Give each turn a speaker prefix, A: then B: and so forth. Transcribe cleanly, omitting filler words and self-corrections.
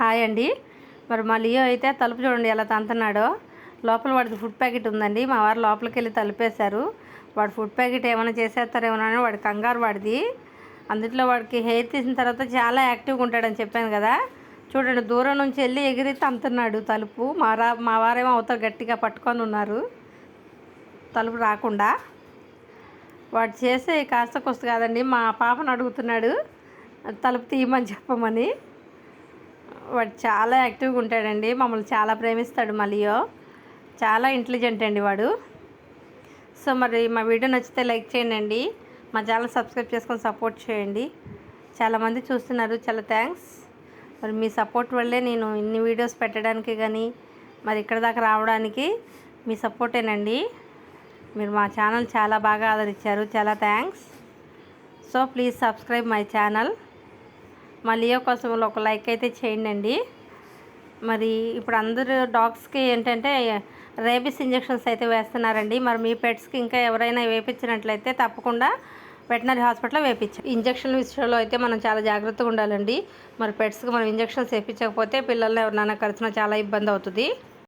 A: Hi అండి. మరి మా లియో అయితే తలుపు చూడండి ఎలా తంతున్నాడో. లోపల వాడిది ఫుడ్ ప్యాకెట్ ఉందండి. మా వారు లోపలికి వెళ్ళి తలుపేశారు. వాడు ఫుడ్ ప్యాకెట్ ఏమైనా చేసేస్తారేమోనని వాడి కంగారు వాడిది. అందులో వాడికి హెయిర్ తీసిన తర్వాత చాలా యాక్టివ్గా ఉంటాడని చెప్పాను కదా. చూడండి దూరం నుంచి వెళ్ళి ఎగిరి తంతున్నాడు తలుపు. మా వారేమో అవతల గట్టిగా పట్టుకొని ఉన్నారు తలుపు రాకుండా. వాడు చేసే కాస్త కొస్త కాదండి. మా పాపను అడుగుతున్నాడు తలుపు తీయమని చెప్పమని. వాడు చాలా యాక్టివ్గా ఉంటాడండి. మమ్మల్ని చాలా ప్రేమిస్తాడు మా లియో. చాలా ఇంటెలిజెంట్ అండి వాడు. సో మరి మా వీడియో నచ్చితే లైక్ చేయండి. మా ఛానల్ సబ్స్క్రైబ్ చేసుకొని సపోర్ట్ చేయండి. చాలామంది చూస్తున్నారు, చాలా థ్యాంక్స్. మరి మీ సపోర్ట్ వల్లే నేను ఇన్ని వీడియోస్ పెట్టడానికి కానీ మరి ఇక్కడ దాకా రావడానికి మీ సపోర్టేనండి. మీరు మా ఛానల్ చాలా బాగా ఆదరించారు, చాలా thanks. So please subscribe my channel. మా లియో కోసం ఒక లైక్ అయితే చేయండి. మరి ఇప్పుడు అందరూ డాగ్స్కి ఏంటంటే రేబిస్ ఇంజెక్షన్స్ అయితే వేస్తున్నారండి. మరి మీ పెట్స్కి ఇంకా ఎవరైనా వేయించినట్లయితే తప్పకుండా వెటనరీ హాస్పిటల్లో వేయించాం. ఇంజక్షన్ విషయంలో అయితే మనం చాలా జాగ్రత్తగా ఉండాలండి. మరి పెట్స్కి మనం ఇంజక్షన్స్ వేయించకపోతే పిల్లల్ని ఎవరినైనా కరిచినా చాలా ఇబ్బంది అవుతుంది.